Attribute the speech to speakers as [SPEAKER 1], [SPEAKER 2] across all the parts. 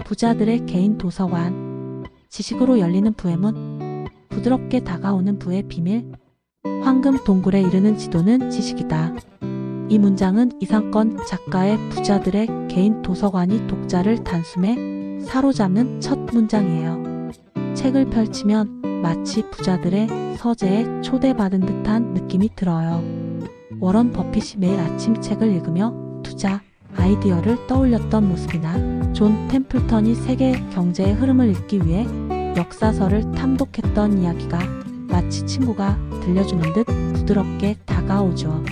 [SPEAKER 1] 부자들의 개인 도서관. 지식으로 열리는 부의 문. 부드럽게 다가오는 부의 비밀. 황금 동굴에 이르는 지도는 지식이다. 이 문장은 이상권 작가의 부자들의 개인 도서관이 독자를 단숨에 사로잡는 첫 문장이에요. 책을 펼치면 마치 부자들의 서재에 초대받은 듯한 느낌이 들어요. 워런 버핏이 매일 아침 책을 읽으며 투자 아이디어를 떠올렸던 모습이나 존 템플턴이 세계 경제의 흐름을 읽기 위해 역사서를 탐독했던 이야기가 마치 친구가 들려주는 듯 부드럽게 다가오죠.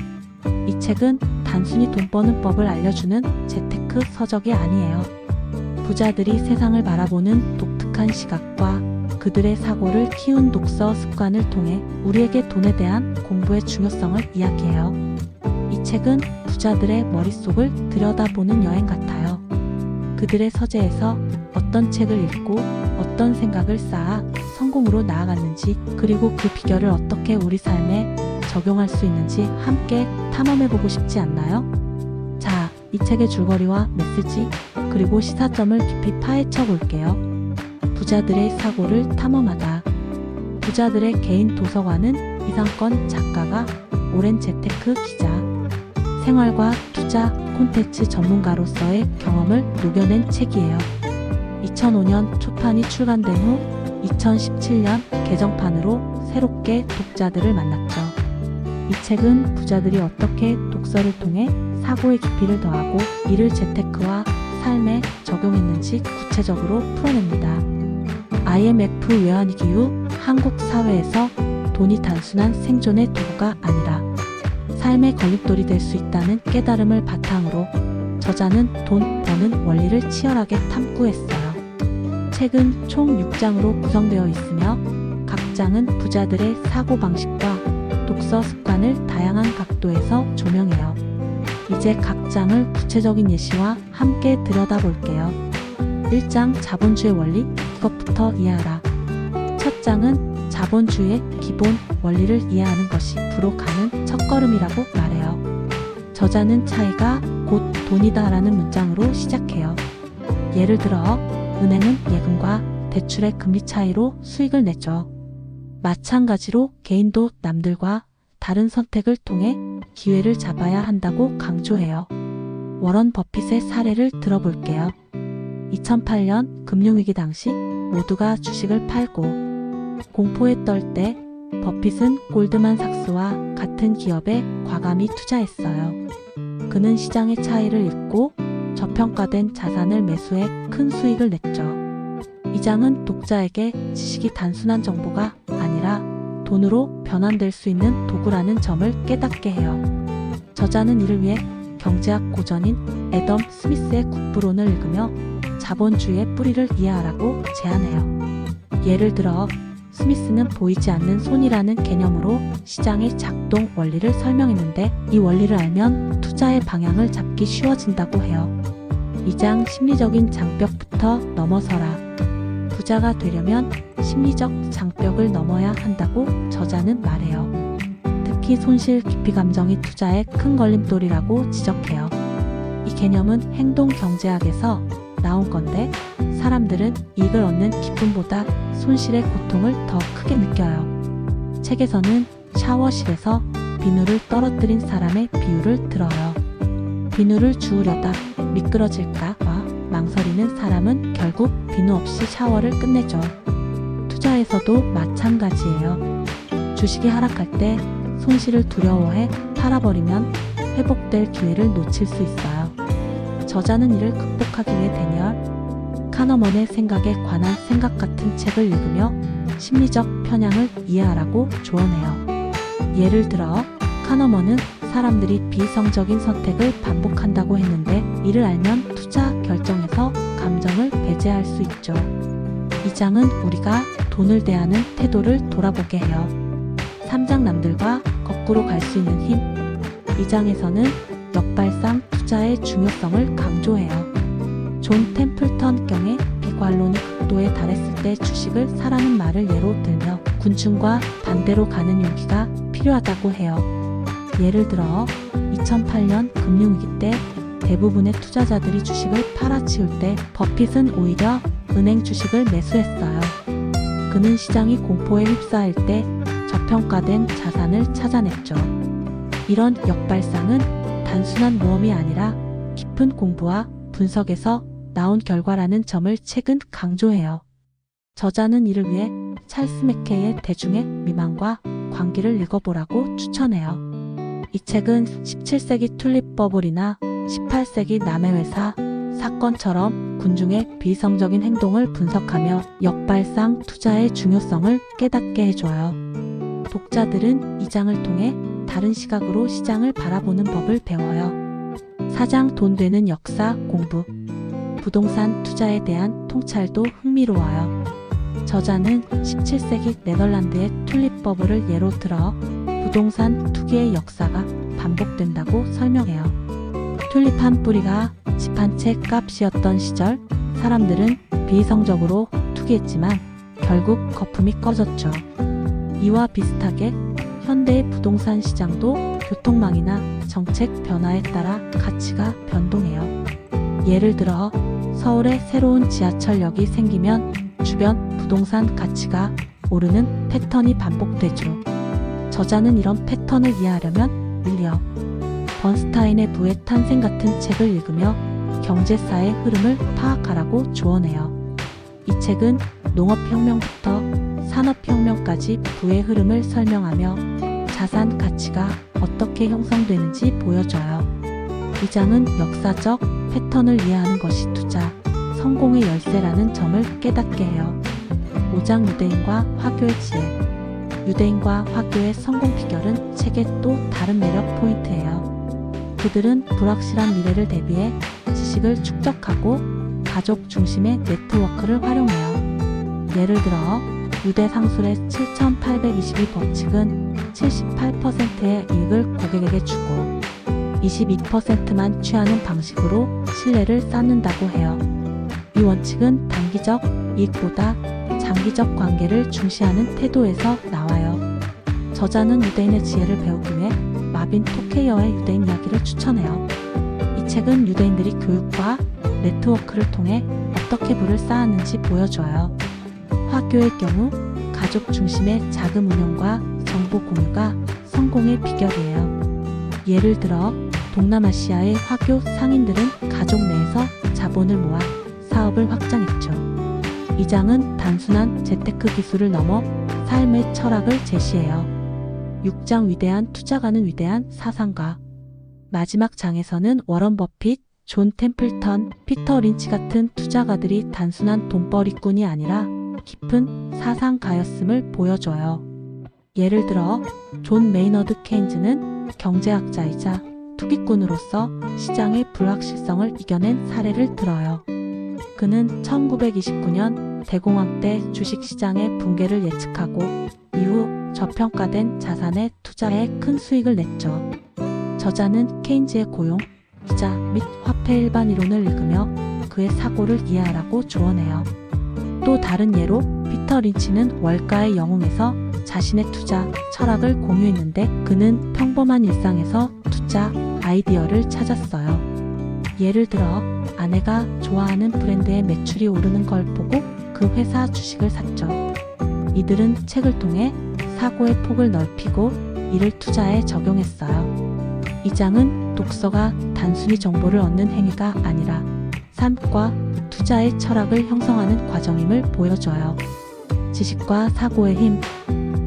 [SPEAKER 1] 이 책은 단순히 돈 버는 법을 알려주는 재테크 서적이 아니에요. 부자들이 세상을 바라보는 독특한 시각과 그들의 사고를 키운 독서 습관을 통해 우리에게 돈에 대한 공부의 중요성을 이야기해요. 이 책은 부자들의 머릿속을 들여다보는 여행 같아요. 그들의 서재에서 어떤 책을 읽고 어떤 생각을 쌓아 성공으로 나아갔는지, 그리고 그 비결을 어떻게 우리 삶에 적용할 수 있는지 함께 탐험해보고 싶지 않나요? 자, 이 책의 줄거리와 메시지, 그리고 시사점을 깊이 파헤쳐 볼게요. 부자들의 사고를 탐험하다. 부자들의 개인 도서관은 이상권 작가가 오랜 재테크 기자, 생활과 투자 콘텐츠 전문가로서의 경험을 녹여낸 책이에요. 2005년 초판이 출간된 후 2017년 개정판으로 새롭게 독자들을 만났죠. 이 책은 부자들이 어떻게 독서를 통해 사고의 깊이를 더하고 이를 재테크와 삶에 적용했는지 구체적으로 풀어냅니다. IMF 외환위기 이후 한국 사회에서 돈이 단순한 생존의 도구가 아니라 삶의 걸림돌이 될 수 있다는 깨달음을 바탕으로 저자는 돈 버는 원리를 치열하게 탐구했어요. 책은 총 6장으로 구성되어 있으며 각 장은 부자들의 사고방식과 독서 습관을 다양한 각도에서 조명해요. 이제 각 장을 구체적인 예시와 함께 들여다볼게요. 1장 자본주의 원리, 이것부터 이해하라. 첫 장은 자본주의의 기본 원리를 이해하는 것이 부로 가는 첫걸음이라고 말해요. 저자는 차이가 곧 돈이다 라는 문장으로 시작해요. 예를 들어 은행은 예금과 대출의 금리 차이로 수익을 내죠. 마찬가지로 개인도 남들과 다른 선택을 통해 기회를 잡아야 한다고 강조해요. 워런 버핏의 사례를 들어볼게요. 2008년 금융위기 당시 모두가 주식을 팔고 공포에 떨 때 버핏은 골드만삭스와 같은 기업에 과감히 투자했어요. 그는 시장의 차이를 읽고 저평가된 자산을 매수해 큰 수익을 냈죠. 이 장은 독자에게 지식이 단순한 정보가 아니라 돈으로 변환될 수 있는 도구라는 점을 깨닫게 해요. 저자는 이를 위해 경제학 고전인 애덤 스미스의 국부론을 읽으며 자본주의의 뿌리를 이해하라고 제안해요. 예를 들어 스미스는 보이지 않는 손이라는 개념으로 시장의 작동 원리를 설명했는데, 이 원리를 알면 투자의 방향을 잡기 쉬워진다고 해요. 2장 심리적인 장벽부터 넘어서라. 부자가 되려면 심리적 장벽을 넘어야 한다고 저자는 말해요. 특히 손실 기피 감정이 투자의 큰 걸림돌이라고 지적해요. 이 개념은 행동 경제학에서 나온 건데, 사람들은 이익을 얻는 기쁨보다 손실의 고통을 더 크게 느껴요. 책에서는 샤워실에서 비누를 떨어뜨린 사람의 비유를 들어요. 비누를 주우려다 미끄러질까봐 망설이는 사람은 결국 비누 없이 샤워를 끝내죠. 투자에서도 마찬가지예요. 주식이 하락할 때 손실을 두려워해 팔아버리면 회복될 기회를 놓칠 수 있어요. 저자는 이를 극복하기 위해 데니얼 카너먼의 생각에 관한 생각 같은 책을 읽으며 심리적 편향을 이해하라고 조언해요. 예를 들어 카너먼은 사람들이 비이성적인 선택을 반복한다고 했는데, 이를 알면 투자 결정에서 감정을 배제할 수 있죠. 이 장은 우리가 돈을 대하는 태도를 돌아보게 해요. 3장 남들과 거꾸로 갈 수 있는 힘. 이 장에서는 역발상 투자의 중요성을 강조해요. 존 템플턴 경의 비관론이 극도에 달했을 때 주식을 사라는 말을 예로 들며 군중과 반대로 가는 용기가 필요하다고 해요. 예를 들어 2008년 금융위기 때 대부분의 투자자들이 주식을 팔아치울 때 버핏은 오히려 은행 주식을 매수했어요. 그는 시장이 공포에 휩싸일 때 저평가된 자산을 찾아냈죠. 이런 역발상은 단순한 모험이 아니라 깊은 공부와 분석에서 나온 결과라는 점을 책은 강조해요. 저자는 이를 위해 찰스 맥케이의 대중의 미망과 광기를 읽어보라고 추천해요. 이 책은 17세기 튤립 버블이나 18세기 남해회사 사건처럼 군중의 비이성적인 행동을 분석하며 역발상 투자의 중요성을 깨닫게 해줘요. 독자들은 이 장을 통해 다른 시각으로 시장을 바라보는 법을 배워요. 4장 돈 되는 역사 공부. 부동산 투자에 대한 통찰도 흥미로워요. 저자는 17세기 네덜란드의 튤립 버블을 예로 들어 부동산 투기의 역사가 반복된다고 설명해요. 튤립 한 뿌리가 집 한 채 값이었던 시절 사람들은 비이성적으로 투기했지만 결국 거품이 꺼졌죠. 이와 비슷하게 현대의 부동산 시장도 교통망이나 정책 변화에 따라 가치가 변동해요. 예를 들어 서울에 새로운 지하철역이 생기면 주변 부동산 가치가 오르는 패턴이 반복되죠. 저자는 이런 패턴을 이해하려면 밀리엄 번스타인의 부의 탄생 같은 책을 읽으며 경제사의 흐름을 파악하라고 조언해요. 이 책은 농업혁명부터 산업혁명까지 부의 흐름을 설명하며 자산 가치가 어떻게 형성되는지 보여줘요. 이 장은 역사적 패턴을 이해하는 것이 투자, 성공의 열쇠라는 점을 깨닫게 해요. 5장 유대인과 화교의 지혜. 유대인과 화교의 성공 비결은 책의 또 다른 매력 포인트예요. 그들은 불확실한 미래를 대비해 지식을 축적하고 가족 중심의 네트워크를 활용해요. 예를 들어 유대 상술의 7822 법칙은 78%의 이익을 고객에게 주고 22%만 취하는 방식으로 신뢰를 쌓는다고 해요. 이 원칙은 단기적 이익보다 장기적 관계를 중시하는 태도에서 나와요. 저자는 유대인의 지혜를 배우기 위해 마빈 토케이어의 유대인 이야기를 추천해요. 이 책은 유대인들이 교육과 네트워크를 통해 어떻게 부를 쌓았는지 보여줘요. 화교의 경우 가족 중심의 자금 운용과 정보 공유가 성공의 비결이에요. 예를 들어 동남아시아의 화교 상인들은 가족 내에서 자본을 모아 사업을 확장했죠. 이 장은 단순한 재테크 기술을 넘어 삶의 철학을 제시해요. 6장 위대한 투자가는 위대한 사상가. 마지막 장에서는 워런 버핏, 존 템플턴, 피터 린치 같은 투자가들이 단순한 돈벌이꾼이 아니라 깊은 사상가였음을 보여줘요. 예를 들어 존 메이너드 케인즈는 경제학자이자 투기꾼으로서 시장의 불확실성을 이겨낸 사례를 들어요. 그는 1929년 대공황 때 주식시장의 붕괴를 예측하고 이후 저평가된 자산에 투자해 큰 수익을 냈죠. 저자는 케인즈의 고용, 이자 및 화폐 일반 이론을 읽으며 그의 사고를 이해하라고 조언해요. 또 다른 예로 피터 린치는 월가의 영웅에서 자신의 투자 철학을 공유했는데 그는 평범한 일상에서 투자 아이디어를 찾았어요. 예를 들어 아내가 좋아하는 브랜드의 매출이 오르는 걸 보고 그 회사 주식을 샀죠. 이들은 책을 통해 사고의 폭을 넓히고 이를 투자에 적용했어요. 이 장은 독서가 단순히 정보를 얻는 행위가 아니라 삶과 투자의 철학을 형성하는 과정임을 보여줘요. 지식과 사고의 힘.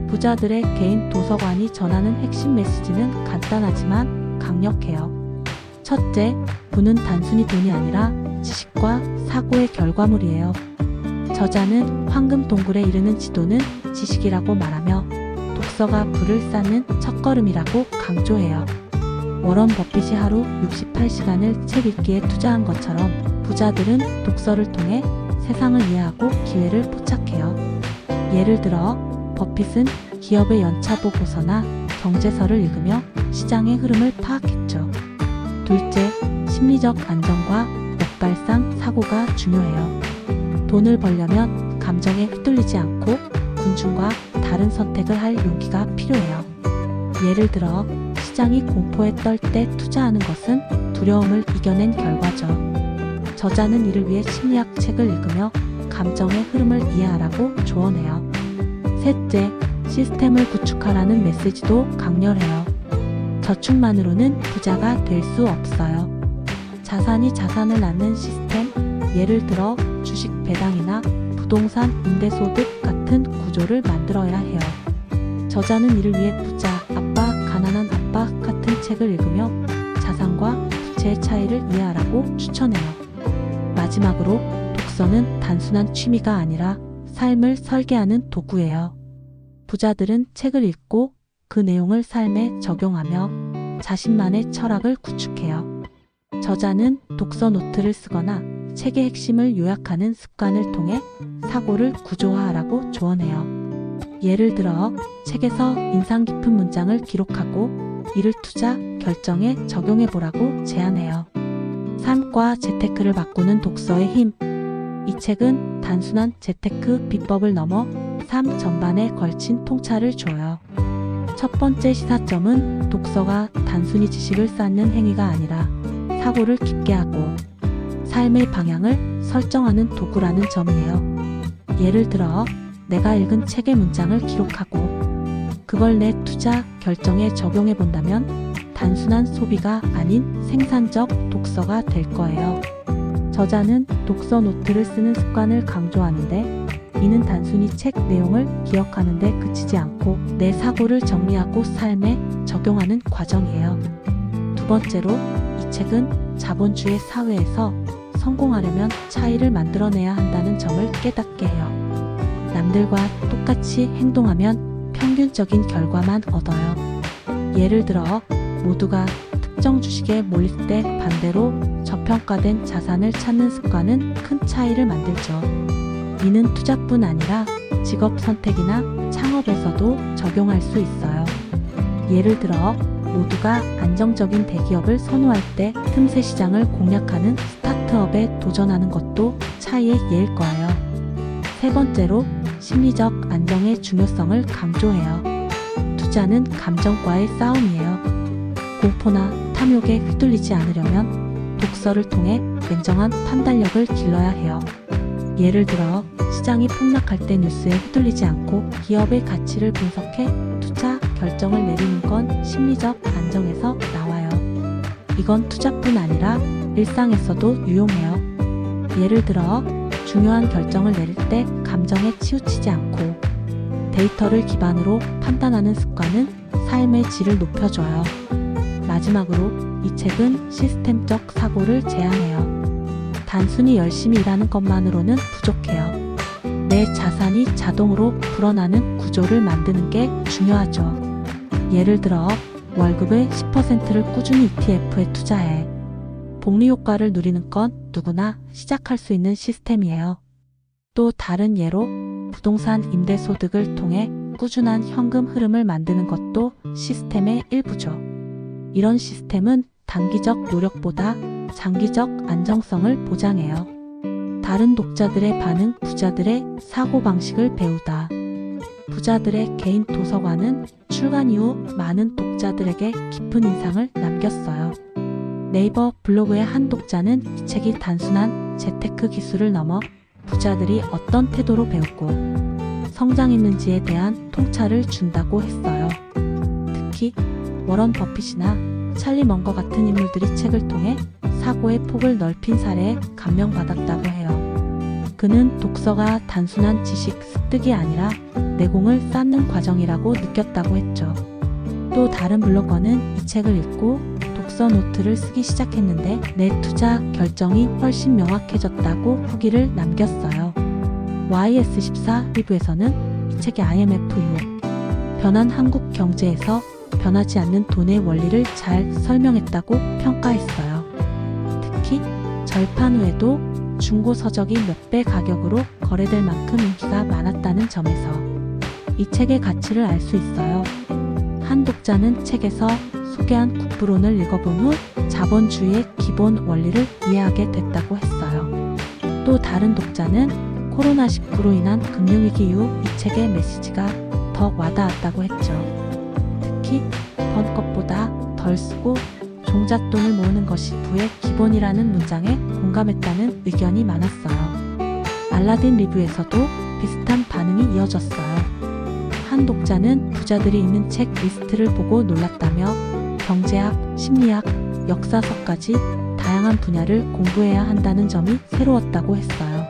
[SPEAKER 1] 부자들의 개인 도서관이 전하는 핵심 메시지는 간단하지만 강력해요. 첫째, 부는 단순히 돈이 아니라 지식과 사고의 결과물이에요. 저자는 황금 동굴에 이르는 지도는 지식이라고 말하며 독서가 부를 쌓는 첫걸음이라고 강조해요. 워런 버핏이 하루 68시간을 책 읽기에 투자한 것처럼 부자들은 독서를 통해 세상을 이해하고 기회를 포착해요. 예를 들어 버핏은 기업의 연차 보고서나 경제서를 읽으며 시장의 흐름을 파악했죠. 둘째, 심리적 안정과 역발상 사고가 중요해요. 돈을 벌려면 감정에 휘둘리지 않고 군중과 다른 선택을 할 용기가 필요해요. 예를 들어 시장이 공포에 떨 때 투자하는 것은 두려움을 이겨낸 결과죠. 저자는 이를 위해 심리학 책을 읽으며 감정의 흐름을 이해하라고 조언해요. 셋째, 시스템을 구축하라는 메시지도 강렬해요. 저축만으로는 부자가 될 수 없어요. 자산이 자산을 낳는 시스템, 예를 들어 주식 배당이나 부동산 임대소득 같은 구조를 만들어야 해요. 저자는 이를 위해 부자 아빠, 가난한 아빠 같은 책을 읽으며 자산과 부채의 차이를 이해하라고 추천해요. 마지막으로 독서는 단순한 취미가 아니라 삶을 설계하는 도구예요. 부자들은 책을 읽고 그 내용을 삶에 적용하며 자신만의 철학을 구축해요. 저자는 독서 노트를 쓰거나 책의 핵심을 요약하는 습관을 통해 사고를 구조화하라고 조언해요. 예를 들어 책에서 인상 깊은 문장을 기록하고 이를 투자 결정에 적용해보라고 제안해요. 삶과 재테크를 바꾸는 독서의 힘. 이 책은 단순한 재테크 비법을 넘어 삶 전반에 걸친 통찰을 줘요. 첫 번째 시사점은 독서가 단순히 지식을 쌓는 행위가 아니라 사고를 깊게 하고 삶의 방향을 설정하는 도구라는 점이에요. 예를 들어 내가 읽은 책의 문장을 기록하고 그걸 내 투자 결정에 적용해 본다면 단순한 소비가 아닌 생산적 독서가 될 거예요. 저자는 독서 노트를 쓰는 습관을 강조하는데 이는 단순히 책 내용을 기억하는 데 그치지 않고 내 사고를 정리하고 삶에 적용하는 과정이에요. 두 번째로 이 책은 자본주의 사회에서 성공하려면 차이를 만들어내야 한다는 점을 깨닫게 해요. 남들과 똑같이 행동하면 평균적인 결과만 얻어요. 예를 들어 모두가 특정 주식에 몰릴 때 반대로 저평가된 자산을 찾는 습관은 큰 차이를 만들죠. 이는 투자뿐 아니라 직업 선택이나 창업에서도 적용할 수 있어요. 예를 들어 모두가 안정적인 대기업을 선호할 때 틈새 시장을 공략하는 스타트업에 도전하는 것도 차이의 예일 거예요. 세 번째로 심리적 안정의 중요성을 강조해요. 투자는 감정과의 싸움이에요. 공포나 탐욕에 휘둘리지 않으려면 독서를 통해 냉정한 판단력을 길러야 해요. 예를 들어 시장이 폭락할 때 뉴스에 휘둘리지 않고 기업의 가치를 분석해 투자 결정을 내리는 건 심리적 안정에서 나와요. 이건 투자뿐 아니라 일상에서도 유용해요. 예를 들어 중요한 결정을 내릴 때 감정에 치우치지 않고 데이터를 기반으로 판단하는 습관은 삶의 질을 높여줘요. 마지막으로 이 책은 시스템적 사고를 제안해요. 단순히 열심히 일하는 것만으로는 부족해요. 내 자산이 자동으로 불어나는 구조를 만드는 게 중요하죠. 예를 들어 월급의 10%를 꾸준히 ETF에 투자해. 복리 효과를 누리는 건 누구나 시작할 수 있는 시스템이에요. 또 다른 예로 부동산 임대소득을 통해 꾸준한 현금 흐름을 만드는 것도 시스템의 일부죠. 이런 시스템은 단기적 노력보다 장기적 안정성을 보장해요. 다른 독자들의 반응, 부자들의 사고방식을 배우다. 부자들의 개인 도서관은 출간 이후 많은 독자들에게 깊은 인상을 남겼어요. 네이버 블로그의 한 독자는 이 책이 단순한 재테크 기술을 넘어 부자들이 어떤 태도로 배우고 성장했는지에 대한 통찰을 준다고 했어요. 특히 워런 버핏이나 찰리 먼거 같은 인물들이 책을 통해 사고의 폭을 넓힌 사례에 감명받았다고 해요. 그는 독서가 단순한 지식 습득이 아니라 내공을 쌓는 과정이라고 느꼈다고 했죠. 또 다른 블로거는 이 책을 읽고 독서 노트를 쓰기 시작했는데 내 투자 결정이 훨씬 명확해졌다고 후기를 남겼어요. YS14 리뷰에서는 이 책이 IMF 이후 변한 한국 경제에서 변하지 않는 돈의 원리를 잘 설명했다고 평가했어요. 특히 절판 후에도 중고 서적이 몇 배 가격으로 거래될 만큼 인기가 많았다는 점에서 이 책의 가치를 알 수 있어요. 한 독자는 책에서 소개한 국부론을 읽어본 후 자본주의의 기본 원리를 이해하게 됐다고 했어요. 또 다른 독자는 코로나19로 인한 금융위기 이후 이 책의 메시지가 더 와닿았다고 했죠. 특히 번 것보다 덜 쓰고 종잣돈을 모으는 것이 부의 기본이라는 문장에 공감했다는 의견이 많았어요. 알라딘 리뷰에서도 비슷한 반응이 이어졌어요. 한 독자는 부자들이 읽는 책 리스트를 보고 놀랐다며 경제학, 심리학, 역사서까지 다양한 분야를 공부해야 한다는 점이 새로웠다고 했어요.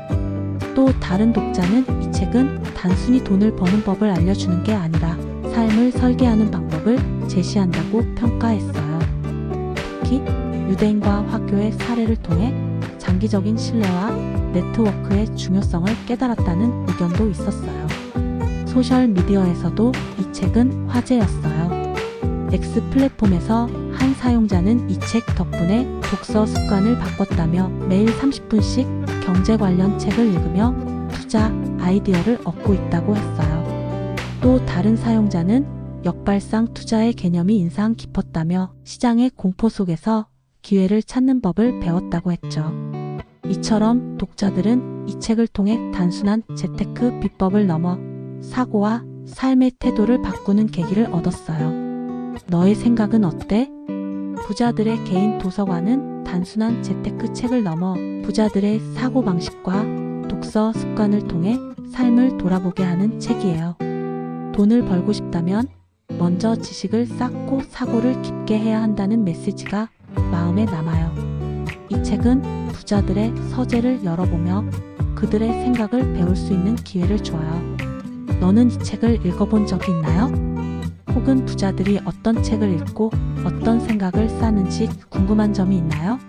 [SPEAKER 1] 또 다른 독자는 이 책은 단순히 돈을 버는 법을 알려주는 게 아니라 삶을 설계하는 방법을 제시한다고 평가했어요. 특히 유대인과 화교의 사례를 통해 장기적인 신뢰와 네트워크의 중요성을 깨달았다는 의견도 있었어요. 소셜미디어에서도 이 책은 화제였어요. X 플랫폼에서 한 사용자는 이 책 덕분에 독서 습관을 바꿨다며 매일 30분씩 경제 관련 책을 읽으며 투자 아이디어를 얻고 있다고 했어요. 또 다른 사용자는 역발상 투자의 개념이 인상 깊었다며 시장의 공포 속에서 기회를 찾는 법을 배웠다고 했죠. 이처럼 독자들은 이 책을 통해 단순한 재테크 비법을 넘어 사고와 삶의 태도를 바꾸는 계기를 얻었어요. 너의 생각은 어때? 부자들의 개인 도서관은 단순한 재테크 책을 넘어 부자들의 사고방식과 독서 습관을 통해 삶을 돌아보게 하는 책이에요. 돈을 벌고 싶다면 먼저 지식을 쌓고 사고를 깊게 해야 한다는 메시지가 마음에 남아요. 이 책은 부자들의 서재를 열어보며 그들의 생각을 배울 수 있는 기회를 줘요. 너는 이 책을 읽어본 적이 있나요? 혹은 부자들이 어떤 책을 읽고 어떤 생각을 쌓는지 궁금한 점이 있나요?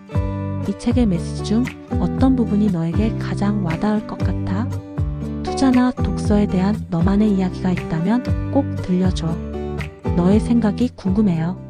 [SPEAKER 1] 이 책의 메시지 중 어떤 부분이 너에게 가장 와닿을 것 같아? 투자나 독서에 대한 너만의 이야기가 있다면 꼭 들려줘. 너의 생각이 궁금해요.